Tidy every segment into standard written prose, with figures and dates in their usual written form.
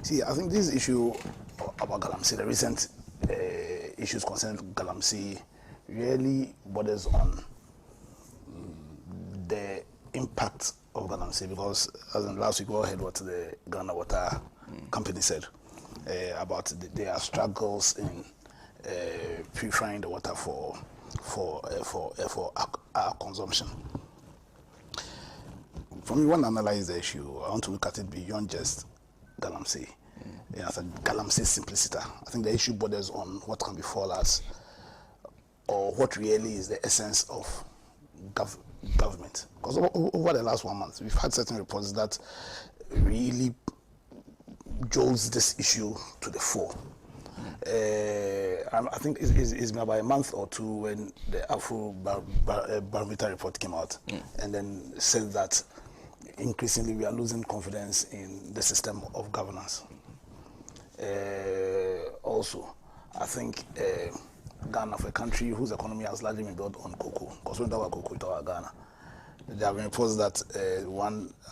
See, I think this issue about Galamsey, the recent issues concerning Galamsey, really borders on the impact of Galamsey, because as in last week we all heard what the Ghana Water Company said about their struggles in purifying the water for our consumption. For me, when I analyze the issue, I want to look at it beyond just Galamsey. As a Galamsey simplicity. I think the issue borders on what can befall us, or what really is the essence of government. Because over the last 1 month, we've had certain reports that really jolts this issue to the fore. I think it's been about a month or two when the Afro-barometer report came out, and then said that increasingly we are losing confidence in the system of governance. Also, I think Ghana, for a country whose economy has largely been built on cocoa, because when we talk about cocoa, we talk about Ghana. There have been reports that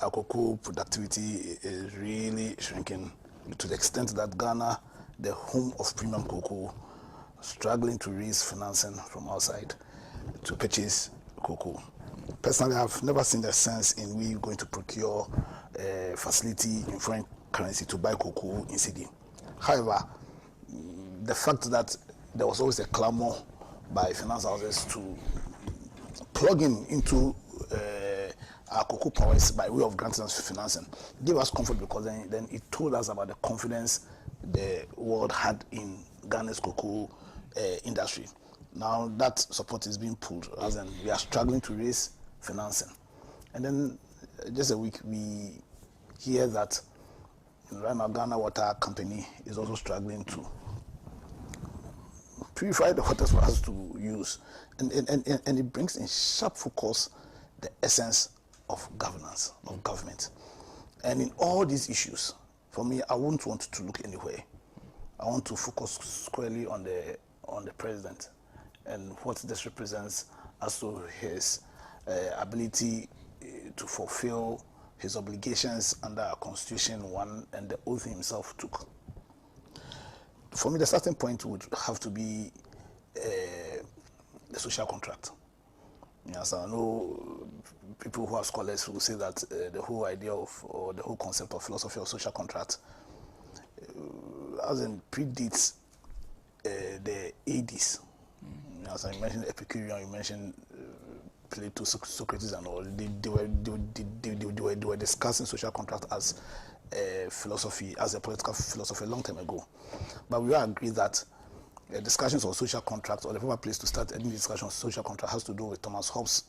our cocoa productivity is really shrinking to the extent that Ghana, the home of premium cocoa, struggling to raise financing from outside to purchase cocoa. Personally, I've never seen the sense in we going to procure a facility in foreign currency to buy cocoa in CD. However, the fact that there was always a clamor by finance houses to plug into our cocoa powers by way of granting us financing gave us comfort, because then it told us about the confidence the world had in Ghana's cocoa industry. Now that support is being pulled, as in we are struggling to raise financing. And then just a week we hear that right now Ghana Water Company is also struggling to purify the waters for us to use. And it brings in sharp focus the essence of governance, of government. And in all these issues, for me, I wouldn't want to look anywhere. I want to focus squarely on the president and what this represents as to his ability to fulfill his obligations under our Constitution 1 and the oath he himself took. For me, the starting point would have to be the social contract. Yes, I know people who are scholars who say that the whole idea of, or the whole concept of philosophy of social contract as in predates the 80s. As I mentioned Epicurean, you mentioned Plato, Socrates and all, they were discussing social contract as a philosophy, as a political philosophy a long time ago. But we all agree that discussions on social contract, or the proper place to start any discussion on social contract, has to do with Thomas Hobbes'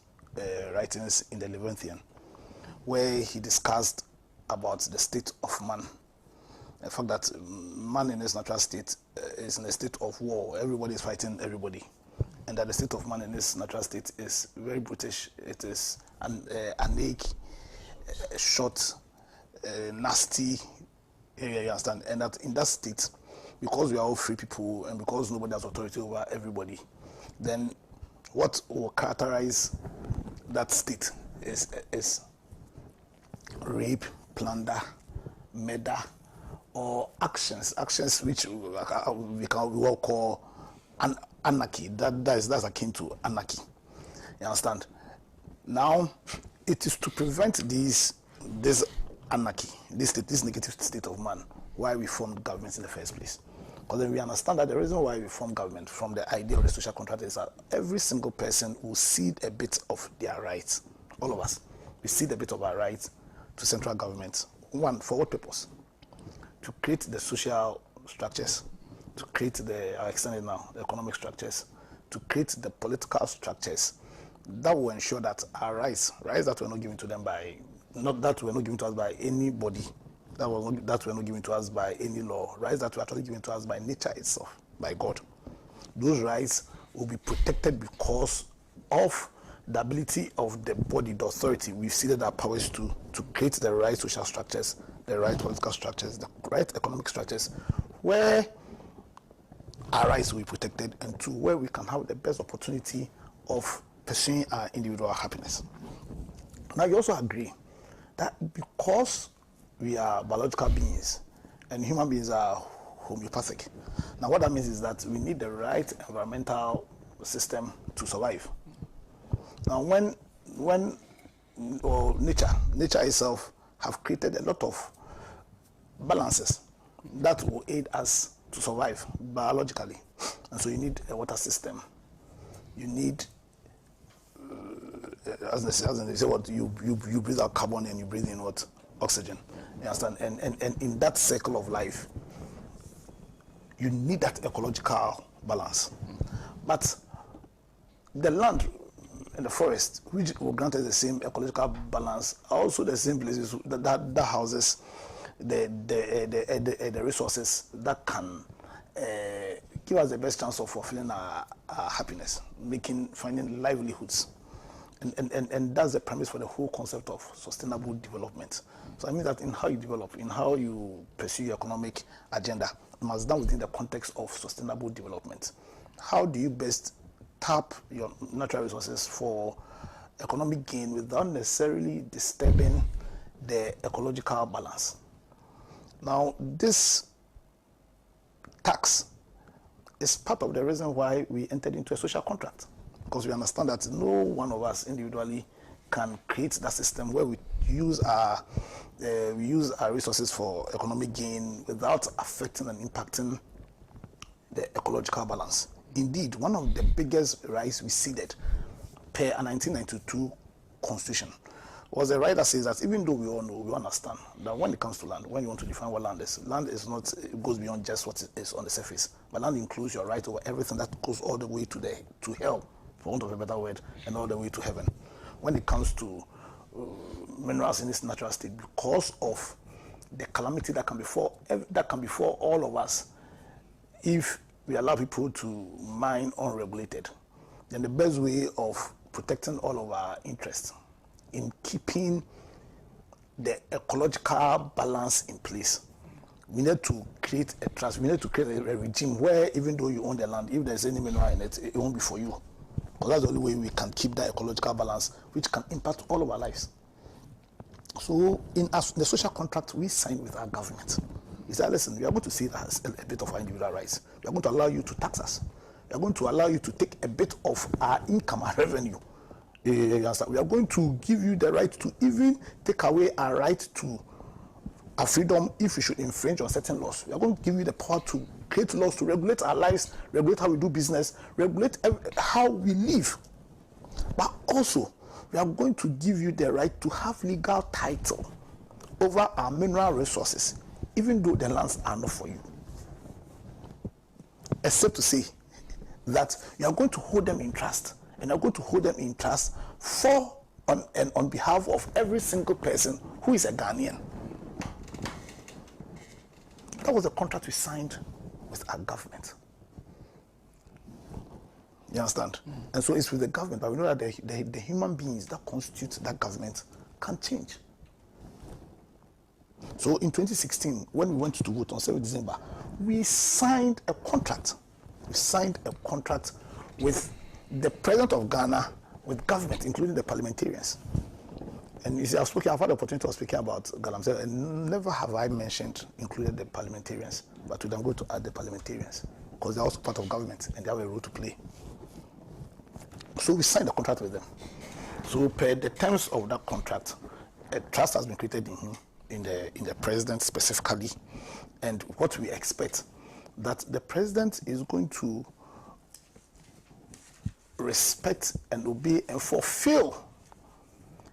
writings in the Levantine, where he discussed about the state of man. The fact that man in his natural state is in a state of war. Everybody is fighting everybody. And that the state of man in his natural state is very brutish. It is archaic, short, nasty area, you understand? And that in that state, because we are all free people and because nobody has authority over everybody, then what will characterize that state is rape, plunder, murder, or actions which we all call anarchy. That's akin to anarchy. You understand? Now, it is to prevent this anarchy, this negative state of man, why we formed government in the first place. Because then we understand that the reason why we formed government from the idea of the social contract is that every single person will cede a bit of their rights. All of us, we cede a bit of our rights to central government. One, for what purpose? To create the social structures, to create the economic structures, to create the political structures that will ensure that our rights that were not given to them by, not that were not given to us by anybody, that were not given to us by any law, rights that were actually given to us by nature itself, by God. Those rights will be protected because of the ability of the body, the authority. We've ceded our powers to create the right social structures, the right political structures, the right economic structures, where our rights will be protected, and to where we can have the best opportunity of pursuing our individual happiness. Now, you also agree that because we are biological beings and human beings are homeopathic. Now, what that means is that we need the right environmental system to survive. Now, when nature itself have created a lot of balances that will aid us to survive biologically, and so you need a water system. You need, as they say, what you breathe out carbon and you breathe in what oxygen. You understand? And in that circle of life, you need that ecological balance. But the land and the forest, which will grant us the same ecological balance, are also the same places that houses the resources that can give us the best chance of fulfilling our happiness, finding livelihoods. And that's the premise for the whole concept of sustainable development. So I mean that in how you develop, in how you pursue your economic agenda, it must be done within the context of sustainable development. How do you best tap your natural resources for economic gain without necessarily disturbing the ecological balance? Now, this tax is part of the reason why we entered into a social contract, because we understand that no one of us individually can create that system where we use our resources for economic gain without affecting and impacting the ecological balance. Indeed, one of the biggest rights we ceded per a 1992 constitution was a right that says that even though we all know, we understand that when it comes to land, when you want to define what land is not, it goes beyond just what is on the surface. But land includes your right over everything that goes all the way to hell, for want of a better word, and all the way to heaven. When it comes to minerals in its natural state, because of the calamity that can befall all of us if we allow people to mine unregulated, then the best way of protecting all of our interests in keeping the ecological balance in place, we need to create a trust. We need to create a regime where even though you own the land, if there's any mineral in it, it won't be for you. Because that's the only way we can keep that ecological balance, which can impact all of our lives. So in the social contract we signed with our government, we said, listen, we are going to see that as a bit of our individual rights. We are going to allow you to tax us. We are going to allow you to take a bit of our income, our revenue. We are going to give you the right to even take away our right to our freedom if we should infringe on certain laws. We are going to give you the power to create laws to regulate our lives, regulate how we do business, regulate how we live. But also, we are going to give you the right to have legal title over our mineral resources, even though the lands are not for you. Except to say that you are going to hold them in trust, and you are going to hold them in trust on behalf of every single person who is a Ghanaian. That was the contract we signed with our government. You understand? And so it's with the government, but we know that the human beings that constitute that government can change. So in 2016, when we went to vote on 7th December, we signed a contract. We signed a contract with the President of Ghana, with government, including the parliamentarians. And you see, I've had the opportunity of speaking about Galamsey, and never have I included the parliamentarians, but today I'm going to add the parliamentarians, because they're also part of government, and they have a role to play. So we signed a contract with them. So per the terms of that contract, a trust has been created in him, in the president specifically, and what we expect, that the president is going to respect and obey and fulfill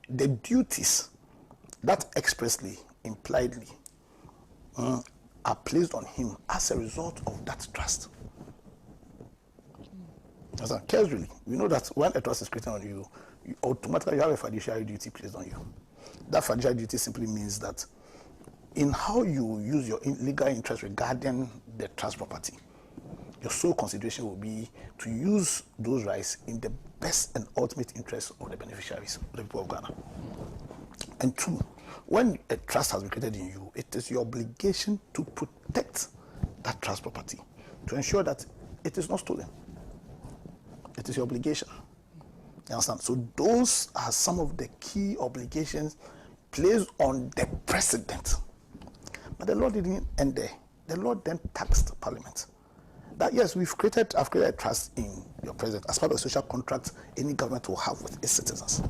the duties that expressly, impliedly, are placed on him as a result of that trust. Casually, we know that when a trust is created on you, you automatically have a fiduciary duty placed on you. That fiduciary duty simply means that in how you use your legal interest regarding the trust property, your sole consideration will be to use those rights in the best and ultimate interest of the beneficiaries, the people of Ghana. And two, when a trust has been created in you, it is your obligation to protect that trust property, to ensure that it is not stolen. It is your obligation. You understand? So those are some of the key obligations placed on the president. But the law didn't end there. The law then taxed Parliament. That yes, I've created trust in your president as part of the social contract any government will have with its citizens.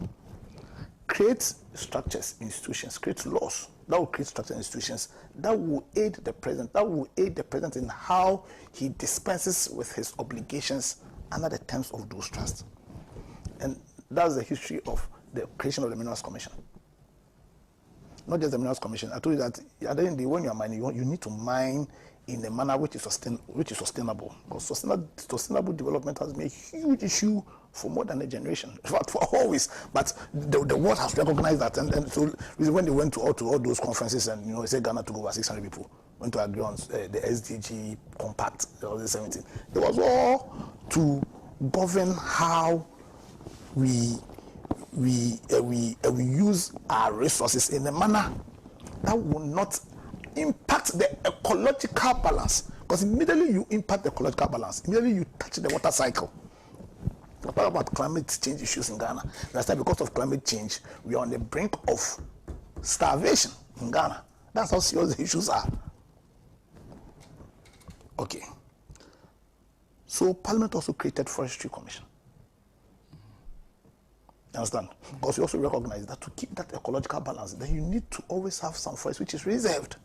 Create structures, institutions, create laws that will create structures and institutions that will aid the president, in how he dispenses with his obligations under the terms of those trusts. And that's the history of the creation of the Minerals Commission. Not just the Minerals Commission. I told you that at the end of the day, when you're mining, you need to mine in a manner which is sustainable. Because sustainable development has been a huge issue for more than a generation. In fact, for always. But the world has recognized that. And so when they went to all those conferences, and they said Ghana took over 600 people, went to agree on the SDG Compact, all the 17. It was all to govern how we use our resources in a manner that will not impact the ecological balance. Because immediately you impact the ecological balance, immediately you touch the water cycle. What about climate change issues in Ghana? That's why because of climate change, we are on the brink of starvation in Ghana. That's how serious the issues are. Okay. So Parliament also created Forestry Commission. You understand? Because we also recognize that to keep that ecological balance, then you need to always have some forest which is reserved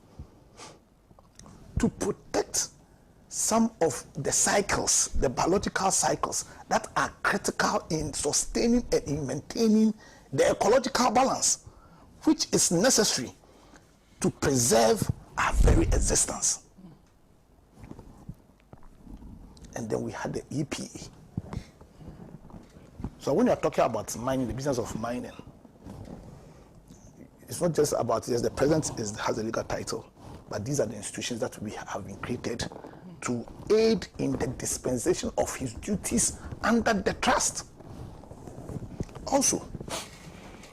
to protect some of the cycles, the biological cycles that are critical in sustaining and in maintaining the ecological balance, which is necessary to preserve our very existence. And then we had the EPA. So when you're talking about mining, the business of mining, it's not just about, yes, the president has a legal title, but these are the institutions that we have been created to aid in the dispensation of his duties under the trust. Also,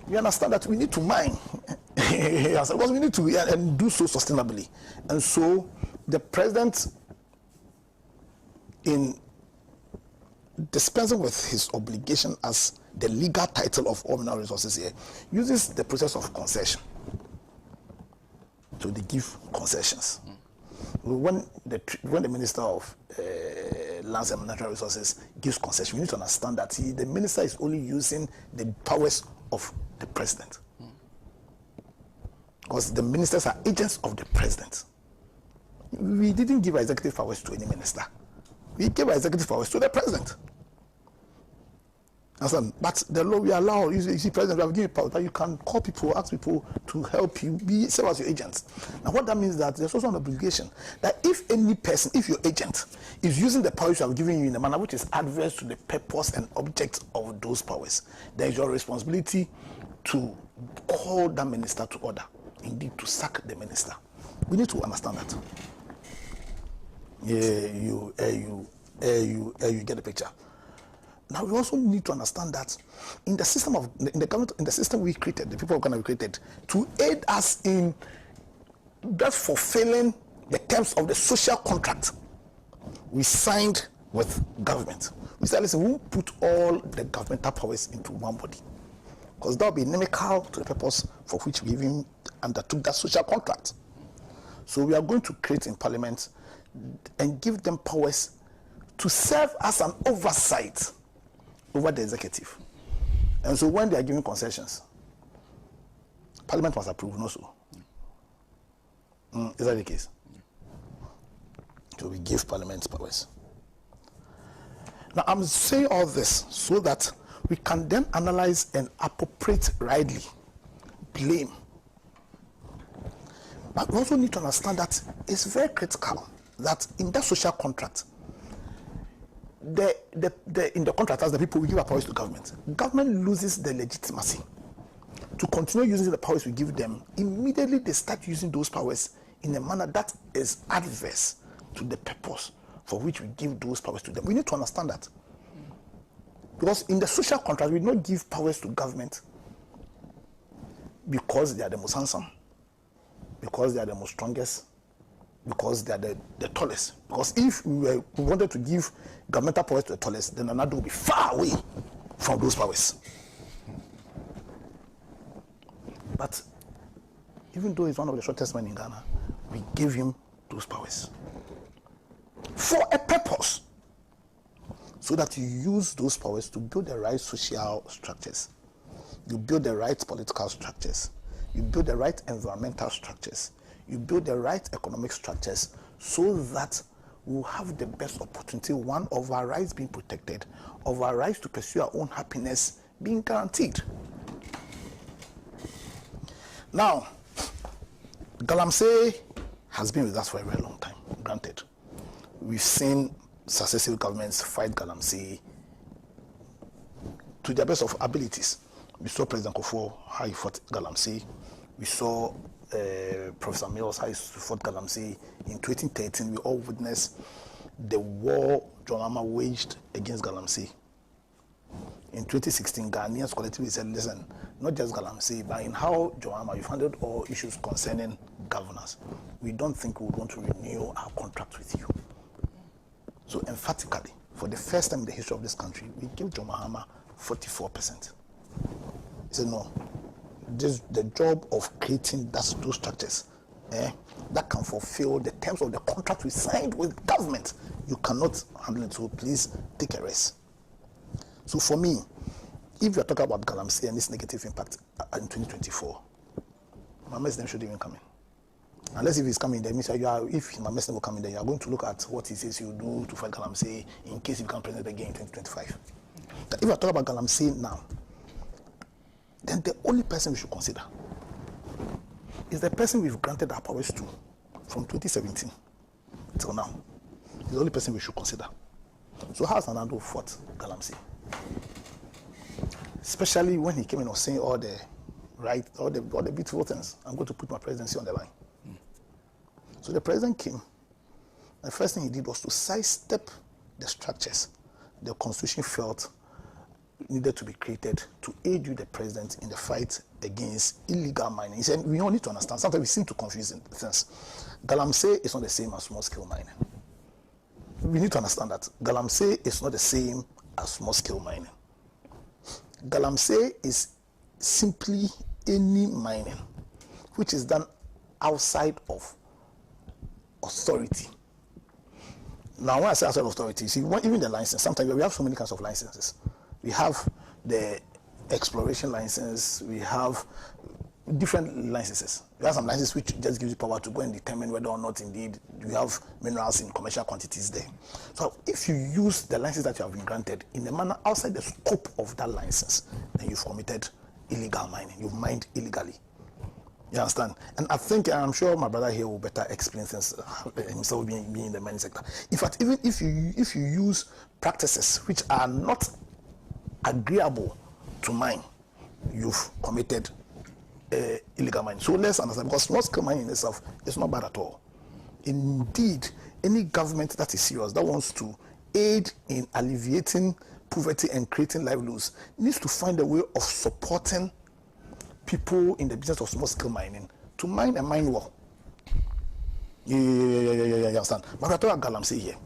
we understand that we need to mine, yes, because we need to and do so sustainably. And so the president, in dispensing with his obligation as the legal title of all mineral resources here, uses the process of concession. So they give concessions. When the Minister of Lands and Natural Resources gives concession, we need to understand that the minister is only using the powers of the president. Because the ministers are agents of the president. We didn't give executive powers to any minister. We gave executive powers to the president. But the law we allow, you see, president, we have given power that you can call people, ask people to help you, serve as your agents. Now, what that means is that there's also an obligation that if any person, if your agent is using the powers you have given you in a manner which is adverse to the purpose and object of those powers, there is your responsibility to call that minister to order, indeed to sack the minister. We need to understand that. You get the picture. Now we also need to understand that in the system of in the government, in the system we created, the people of Ghana we created, to aid us in just fulfilling the terms of the social contract we signed with government. We said, listen, we won't put all the governmental powers into one body, because that would be inimical to the purpose for which we even undertook that social contract. So we are going to create in Parliament and give them powers to serve as an oversight over the executive. And so when they are giving concessions, Parliament must approve, no so. Is that the case? So we give Parliament powers. Now I'm saying all this so that we can then analyze and appropriate rightly blame. But we also need to understand that it's very critical that in that social contract, in the contract, as the people we give our powers to government, government loses the legitimacy to continue using the powers we give them. Immediately they start using those powers in a manner that is adverse to the purpose for which we give those powers to them. We need to understand that. Because in the social contract, we don't give powers to government because they are the most handsome, because they are the most strongest, because they are the tallest. Because if we wanted to give governmental powers to the tallest, then another will be far away from those powers. But even though he's one of the shortest men in Ghana, We gave him those powers for a purpose, so that you use those powers to build the right social structures, you build the right political structures, you build the right environmental structures, you build the right economic structures, so that we'll have the best opportunity, one, of our rights being protected, of our rights to pursue our own happiness being guaranteed. Now, Galamsey has been with us for a very long time, granted. We've seen successive governments fight Galamsey to their best of abilities. We saw President Akufo, how he fought Galamsey. We saw Professor Mills, how he fought Galamsey. In 2013, we all witnessed the war John Mahama waged against Galamsey. In 2016, Ghanaians collectively said, listen, not just Galamsey, but in how John Mahama, you've handled all issues concerning governance. We don't think we would want to renew our contract with you. So emphatically, for the first time in the history of this country, we give John Mahama 44%. He said, no, this the job of creating those structures that can fulfill the terms of the contract we signed with government. You cannot handle it, so please take a rest. So for me, if you're talking about Galamsey and its negative impact in 2024, Mahama's name shouldn't even come in. Unless if he's coming, then means if Mahama's name will come in, then you are going to look at what he says he'll do to fight Galamsey in case he becomes president again in 2025. If you're talking about Galamsey now, then the only person we should consider is the person we've granted our powers to from 2017 till now. He's the only person we should consider. So how has Nana-Addo fought Galamsey? Especially when he came in and was saying all the beautiful things. I'm going to put my presidency on the line. So the president came. The first thing he did was to sidestep the structures the Constitution felt needed to be created to aid you, the president, in the fight against illegal mining. He said, we all need to understand. Sometimes we seem to confuse things. Galamsey is not the same as small-scale mining. We need to understand that. Galamsey is not the same as small-scale mining. Galamsey is simply any mining which is done outside of authority. Now, when I say outside of authority, see, even the license, sometimes we have so many kinds of licenses. We have the exploration license, we have different licenses. We have some licenses which just gives you power to go and determine whether or not indeed you have minerals in commercial quantities there. So if you use the license that you have been granted in a manner outside the scope of that license, then you've committed illegal mining. You've mined illegally. You understand? And I think, I'm sure my brother here will better explain things, himself being in the mining sector. In fact, even if you use practices which are not agreeable to mine, you've committed illegal mining. So let's understand, because small-scale mining in itself is not bad at all. Indeed, any government that is serious, that wants to aid in alleviating poverty and creating livelihoods, needs to find a way of supporting people in the business of small-scale mining to mine and mine well. Yeah, you understand? But we're talking about Galamsey here.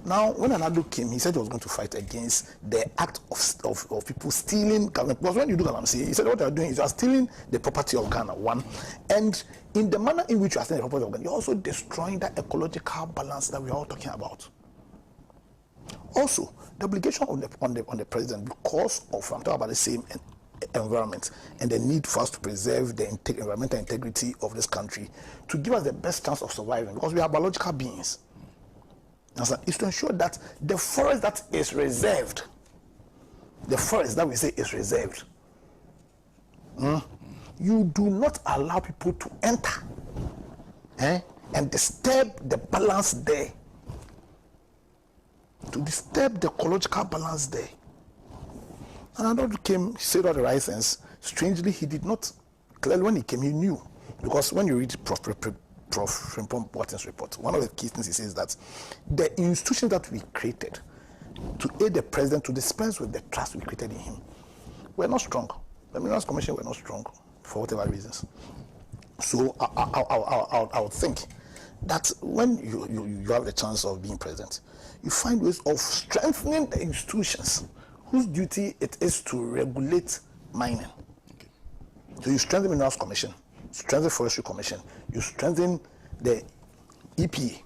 Now, when Nana-Addo came, he said he was going to fight against the act of people stealing government. Because when you do Galamsey, he said what you're doing is you're stealing the property of Ghana, one. And in the manner in which you are stealing the property of Ghana, you're also destroying that ecological balance that we're all talking about. Also, the obligation on the president, because of, I'm talking about the same environment and the need for us to preserve the environmental integrity of this country, to give us the best chance of surviving, because we are biological beings. Is to ensure that the forest that is reserved, the forest that we say is reserved, you do not allow people to enter and disturb the balance there, to disturb the ecological balance there. And Nana-Addo came, he said all the right things. Strangely, he did not, clearly when he came, he knew. Because when you read Prof. Frimpong-Boaten's report, one of the key things he says that the institutions that we created to aid the president to dispense with the trust we created in him were not strong. The Minerals Commission were not strong for whatever reasons. So I would think that when you have the chance of being president, you find ways of strengthening the institutions whose duty it is to regulate mining. Okay. So you strengthen the Minerals Commission, strengthen the Forestry Commission, you strengthen the EPA.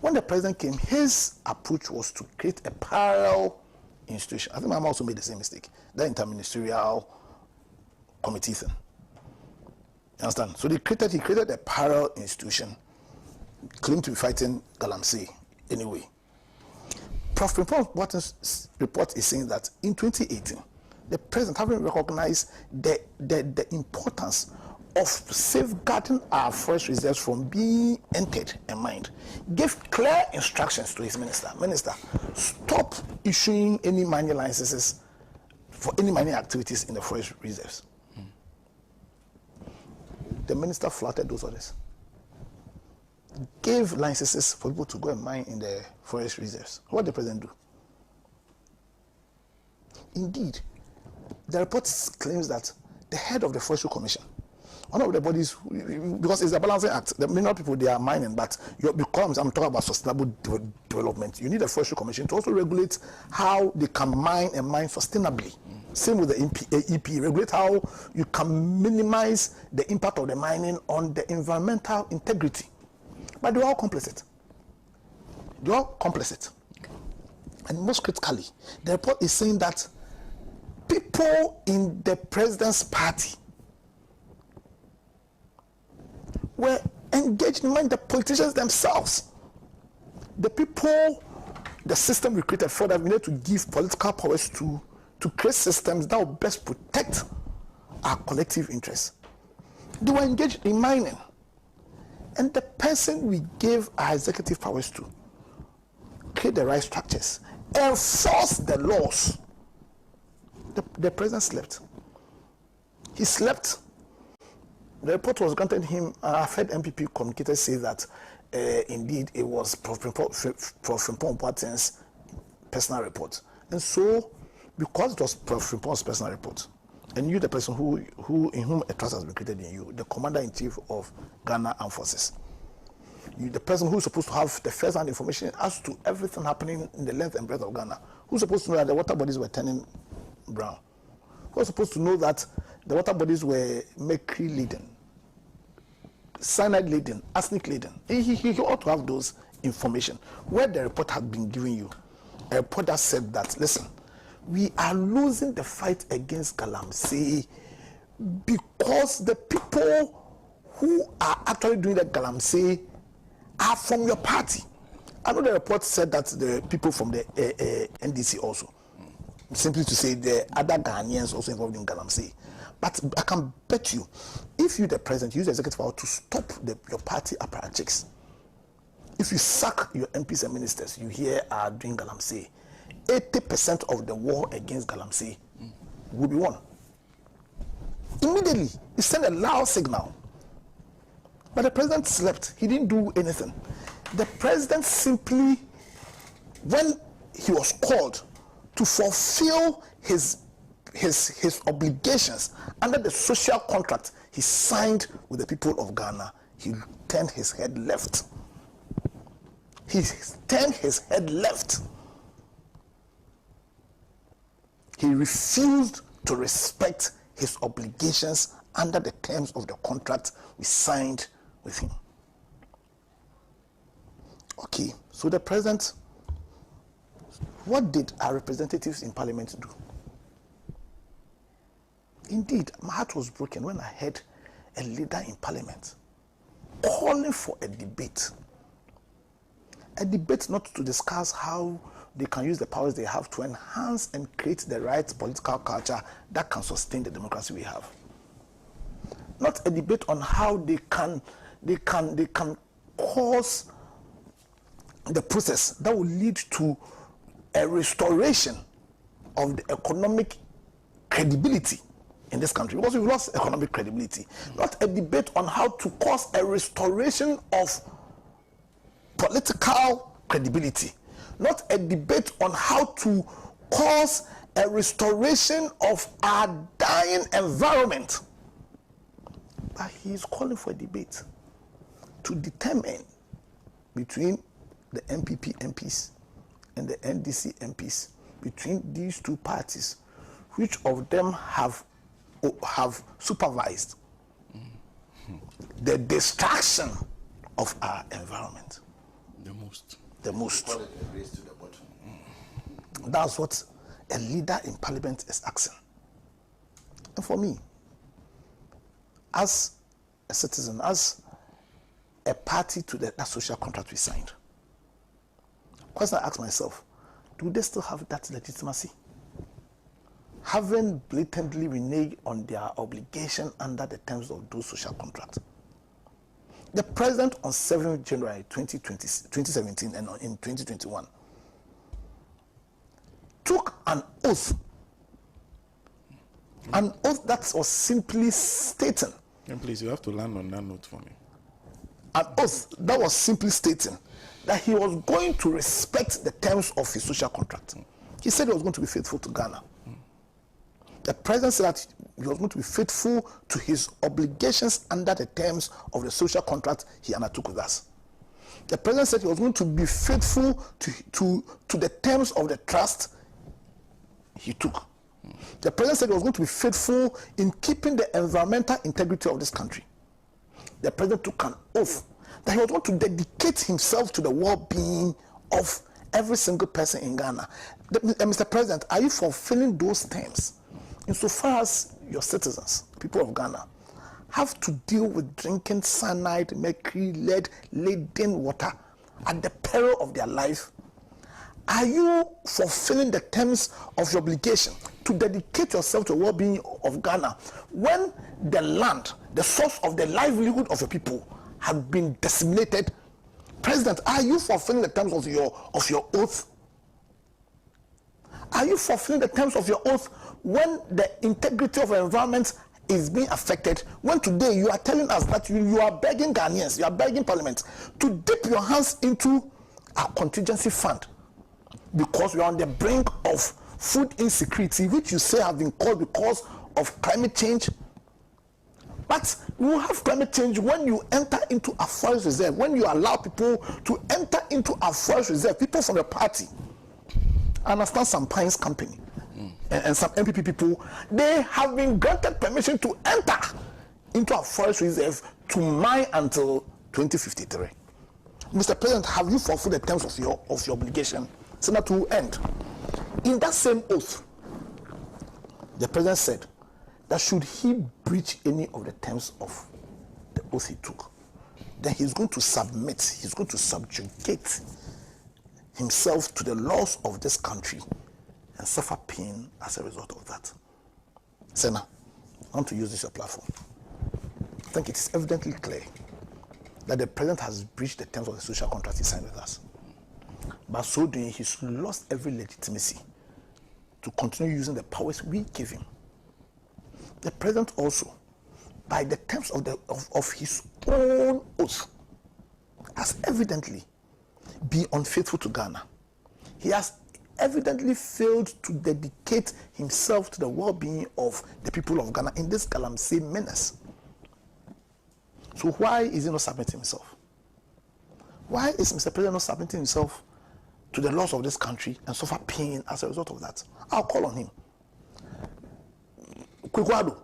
When the president came, his approach was to create a parallel institution. I think Mama also made the same mistake. The interministerial committee thing. You understand? So he created a parallel institution, claimed to be fighting Galamsey anyway. Prof. Watson's report is saying that in 2018, the president, having recognized the importance of safeguarding our forest reserves from being entered and mined, gave clear instructions to his minister. Minister, stop issuing any mining licenses for any mining activities in the forest reserves. The minister flouted those orders. Gave licenses for people to go and mine in the forest reserves. What did the president do? Indeed, the report claims that the head of the Forestry Commission, one of the bodies, because it's a balancing act, the mineral people, they are mining, but because I'm talking about sustainable development, you need a Forestry Commission to also regulate how they can mine and mine sustainably. Same with the EP, regulate how you can minimize the impact of the mining on the environmental integrity. But they're all complicit. They're all complicit. And most critically, the report is saying that people in the president's party were engaged in the politicians themselves. The people, the system we created for that we need to give political powers to create systems that will best protect our collective interests. They were engaged in mining. And the person we gave our executive powers to create the right structures, enforce the laws. The president slept. He slept. The report was granted him, and I've heard MPP communicators say that indeed it was Prof. Watson's personal report. And so, because it was Prof. personal report, and you, the person in whom a trust has been created in you, the commander-in-chief of Ghana Armed Forces, you, the person who's supposed to have the first-hand information as to everything happening in the length and breadth of Ghana, who's supposed to know that the water bodies were turning brown, who's supposed to know that the water bodies were mercury-laden, cyanide-laden, arsenic-laden. He ought to have those information. Where the report had been given you, a report that said that, listen, we are losing the fight against Galamsey because the people who are actually doing the Galamsey are from your party. I know the report said that the people from the NDC also, simply to say the other Ghanaians also involved in Galamsey. But I can bet you, if you, the president, use the executive power to stop your party apparatchiks, if you sack your MPs and ministers you hear are doing Galamsey, 80% of the war against Galamsey will be won. Immediately, he sent a loud signal. But the president slept. He didn't do anything. The president simply, when he was called to fulfill his obligations under the social contract he signed with the people of Ghana, he turned his head left. He turned his head left. He refused to respect his obligations under the terms of the contract we signed with him. Okay, so the president, what did our representatives in parliament do? Indeed, my heart was broken when I heard a leader in parliament calling for a debate. A debate not to discuss how they can use the powers they have to enhance and create the right political culture that can sustain the democracy we have. Not a debate on how they can cause the process that will lead to a restoration of the economic credibility in this country, because we've lost economic credibility. Not a debate on how to cause a restoration of political credibility. Not a debate on how to cause a restoration of our dying environment. But he is calling for a debate to determine between the MPP MPs and the NDC MPs, between these two parties, which of them have supervised the destruction of our environment. The most. The most. Call it a race to the bottom. That's what a leader in parliament is asking. And for me, as a citizen, as a party to that social contract we signed, question I ask myself, do they still have that legitimacy? Having blatantly reneged on their obligation under the terms of those social contracts. The president on 7th January 2017 and in 2021 took an oath that was simply stating. And please, you have to land on that note for me. An oath that was simply stating that he was going to respect the terms of his social contract. He said he was going to be faithful to Ghana. The president said that he was going to be faithful to his obligations under the terms of the social contract he undertook with us. The president said he was going to be faithful to the terms of the trust he took. The president said he was going to be faithful in keeping the environmental integrity of this country. The president took an oath that he was going to dedicate himself to the well-being of every single person in Ghana. Mr. President, are you fulfilling those terms? Insofar as your citizens, people of Ghana, have to deal with drinking cyanide, mercury, lead-laden water at the peril of their life, are you fulfilling the terms of your obligation to dedicate yourself to the well-being of Ghana when the land, the source of the livelihood of your people, have been decimated? President, are you fulfilling the terms of your oath? Are you fulfilling the terms of your oath when the integrity of the environment is being affected? When today you are telling us that you are begging Ghanaians, you are begging Parliament to dip your hands into our contingency fund because we are on the brink of food insecurity, which you say have been caused because of climate change. But you will have climate change when you enter into a forest reserve, when you allow people to enter into a forest reserve, people from the party. I understand some Pines company and some MPP people, they have been granted permission to enter into a forest reserve to mine until 2053. Mr. President, have you fulfilled the terms of your obligation? So that will end. In that same oath, the president said that should he breach any of the terms of the oath he took, then he's going to submit, he's going to subjugate himself to the laws of this country and suffer pain as a result of that. Senna, I want to use this as a platform. I think it is evidently clear that the president has breached the terms of the social contract he signed with us. By so doing, he's lost every legitimacy to continue using the powers we give him. The president also, by the terms of his own oath, has evidently been unfaithful to Ghana. He has evidently failed to dedicate himself to the well-being of the people of Ghana in this Galamsey Menace. So why is he not submitting himself? Why is Mr. President not submitting himself to the laws of this country and suffer pain as a result of that? I'll call on him. Akufo-Addo,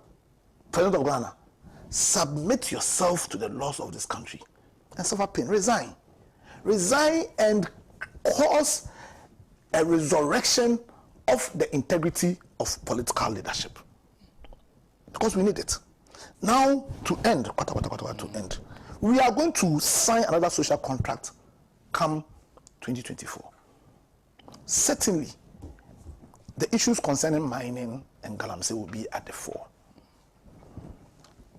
President of Ghana, submit yourself to the laws of this country and suffer pain. Resign. Resign and cause a resurrection of the integrity of political leadership. Because we need it. Now, to end, we are going to sign another social contract come 2024. Certainly, the issues concerning mining and Galamsey will be at the fore.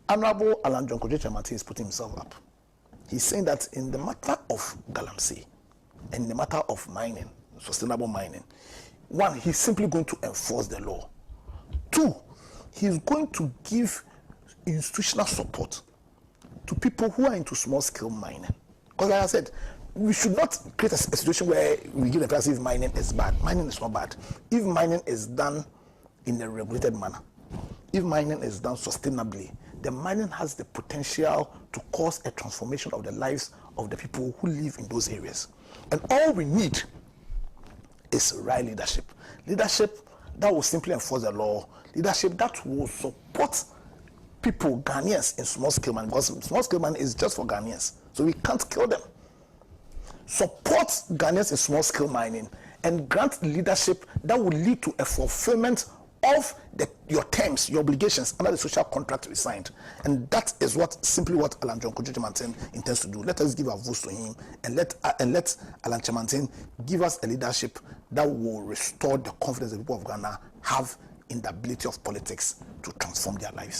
Honorable Alan John Kojo is putting himself up. He's saying that in the matter of Galamsey and in the matter of mining, sustainable mining, one, he's simply going to enforce the law. Two, he's going to give institutional support to people who are into small-scale mining. Because like I said, we should not create a situation where we give the price if mining is bad. Mining is not bad. If mining is done in a regulated manner, if mining is done sustainably, the mining has the potential to cause a transformation of the lives of the people who live in those areas. And all we need is right leadership. Leadership that will simply enforce the law. Leadership that will support people, Ghanaians, in small-scale mining. Because small-scale mining is just for Ghanaians. So we can't kill them. Support Ghanaians in small-scale mining and grant leadership that will lead to a fulfillment of your terms, your obligations under the social contract we signed. And that is simply what Alan John Kojo Kyerematen intends to do. Let us give our votes to him and let Alan Kyerematen give us a leadership that will restore the confidence the people of Ghana have in the ability of politics to transform their lives.